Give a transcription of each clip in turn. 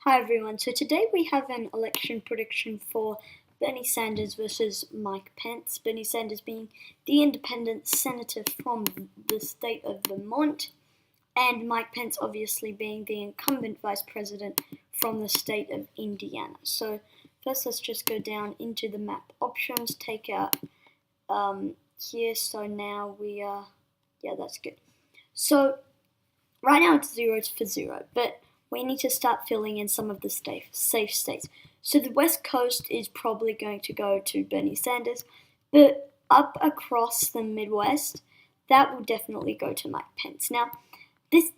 Hi everyone, so today we have an election prediction for Bernie Sanders versus Mike Pence. Bernie Sanders being the independent senator from the state of Vermont, and Mike Pence obviously being the incumbent vice president from the state of Indiana. So first let's just go down into the map options, take out here, so now we are, that's good. So right now it's 0 for 0, but we need to start filling in some of the safe states. So the West Coast is probably going to go to Bernie Sanders, but up across the Midwest, that will definitely go to Mike Pence. Now,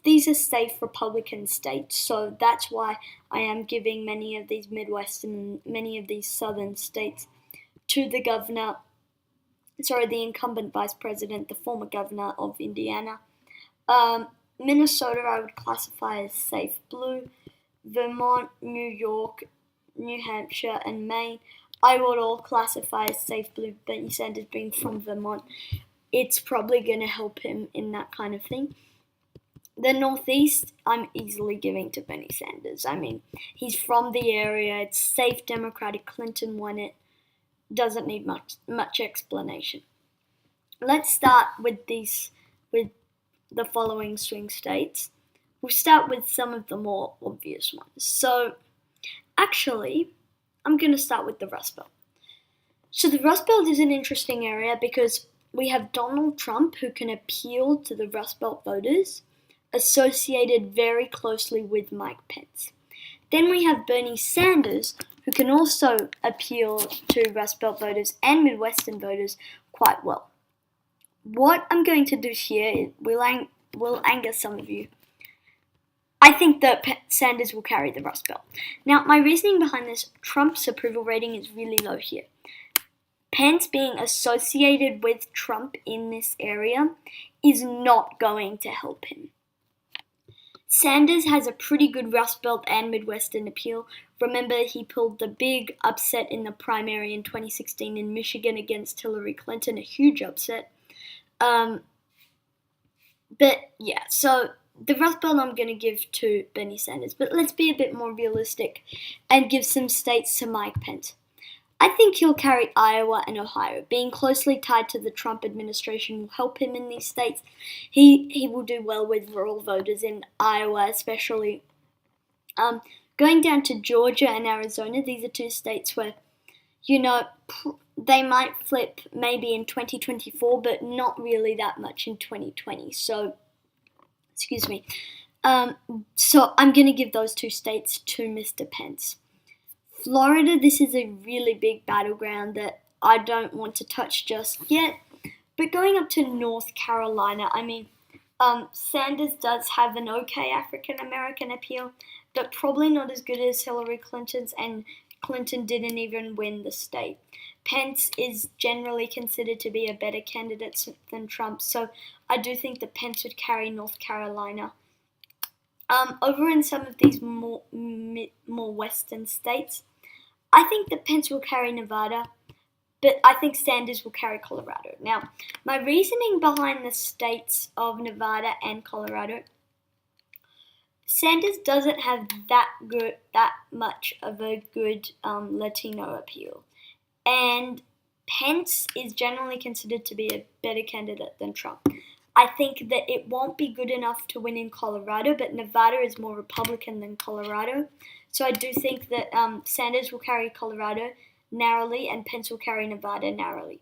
these are safe Republican states, so that's why I am giving many of these Midwest and many of these southern states to the incumbent vice president, the former governor of Indiana. Minnesota I would classify as safe blue. Vermont, New York, New Hampshire, and Maine I would all classify as safe blue. Bernie Sanders being from Vermont, it's probably going to help him in that kind of thing. The Northeast, I'm easily giving to Bernie Sanders. I mean, he's from the area. It's safe Democratic. Clinton won it. Doesn't need much explanation. Let's start with the following swing states. We'll start with some of the more obvious ones. So, actually, I'm going to start with the Rust Belt. So the Rust Belt is an interesting area because we have Donald Trump, who can appeal to the Rust Belt voters, associated very closely with Mike Pence. Then we have Bernie Sanders, who can also appeal to Rust Belt voters and Midwestern voters quite well. What I'm going to do here will anger some of you. I think that Sanders will carry the Rust Belt. Now, my reasoning behind this, Trump's approval rating is really low here. Pence being associated with Trump in this area is not going to help him. Sanders has a pretty good Rust Belt and Midwestern appeal. Remember, he pulled the big upset in the primary in 2016 in Michigan against Hillary Clinton, a huge upset. But yeah, so the Rust Belt I'm going to give to Bernie Sanders. But let's be a bit more realistic and give some states to Mike Pence. I think he'll carry Iowa and Ohio. Being closely tied to the Trump administration will help him in these states. He will do well with rural voters in Iowa, especially. Going down to Georgia and Arizona, these are two states where, they might flip maybe in 2024, but not really that much in 2020. So, excuse me. So I'm going to give those two states to Mr. Pence. Florida, this is a really big battleground that I don't want to touch just yet. But going up to North Carolina, Sanders does have an okay African-American appeal, but probably not as good as Hillary Clinton's, and Clinton didn't even win the state. Pence is generally considered to be a better candidate than Trump, so I do think that Pence would carry North Carolina. Over in some of these more western states, I think that Pence will carry Nevada, but I think Sanders will carry Colorado. Now, my reasoning behind the states of Nevada and Colorado, Sanders doesn't have that much of a good Latino appeal. And Pence is generally considered to be a better candidate than Trump. I think that it won't be good enough to win in Colorado, but Nevada is more Republican than Colorado. So I do think that Sanders will carry Colorado narrowly and Pence will carry Nevada narrowly.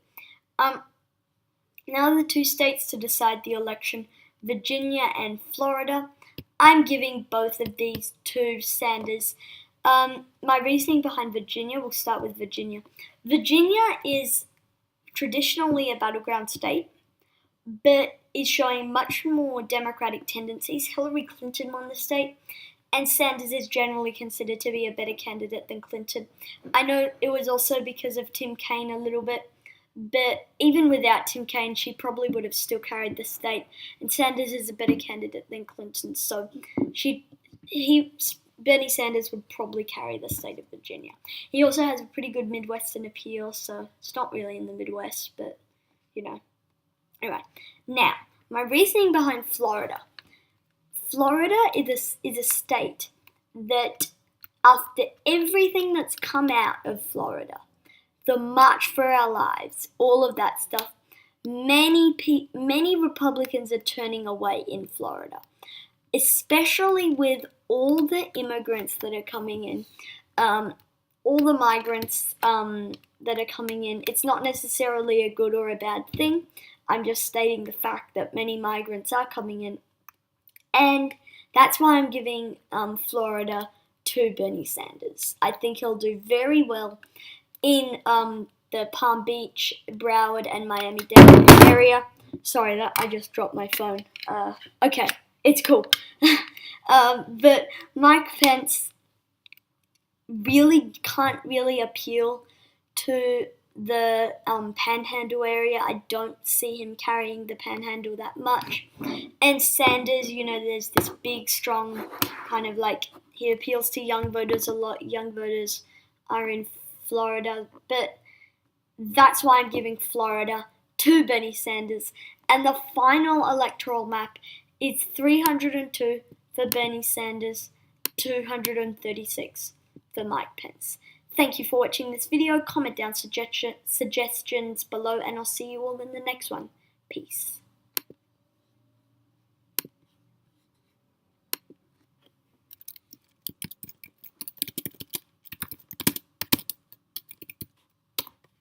Now the two states to decide the election, Virginia and Florida. I'm giving both of these to Sanders. My reasoning behind Virginia, we'll start with Virginia. Virginia is traditionally a battleground state, but is showing much more Democratic tendencies. Hillary Clinton won the state, and Sanders is generally considered to be a better candidate than Clinton. I know it was also because of Tim Kaine a little bit, but even without Tim Kaine, she probably would have still carried the state, and Sanders is a better candidate than Clinton, so Bernie Sanders would probably carry the state of Virginia. He also has a pretty good Midwestern appeal, so it's not really in the Midwest, but, Anyway, now, my reasoning behind Florida. Florida is a state that after everything that's come out of Florida, the March for Our Lives, all of that stuff, many Republicans are turning away in Florida, especially with all the immigrants that are coming in, all the migrants that are coming in. It's not necessarily a good or a bad thing. I'm just stating the fact that many migrants are coming in. And that's why I'm giving Florida to Bernie Sanders. I think he'll do very well in the Palm Beach, Broward, and Miami-Dade area. Sorry, that I just dropped my phone. Okay, it's cool. But Mike Pence can't really appeal to the Panhandle area. I don't see him carrying the Panhandle that much. And Sanders, there's this big, strong kind of he appeals to young voters a lot. Young voters are in Florida, but that's why I'm giving Florida to Bernie Sanders. And the final electoral map is 302 for Bernie Sanders, 236 for Mike Pence. Thank you for watching this video. Comment down suggestions below, and I'll see you all in the next one. Peace.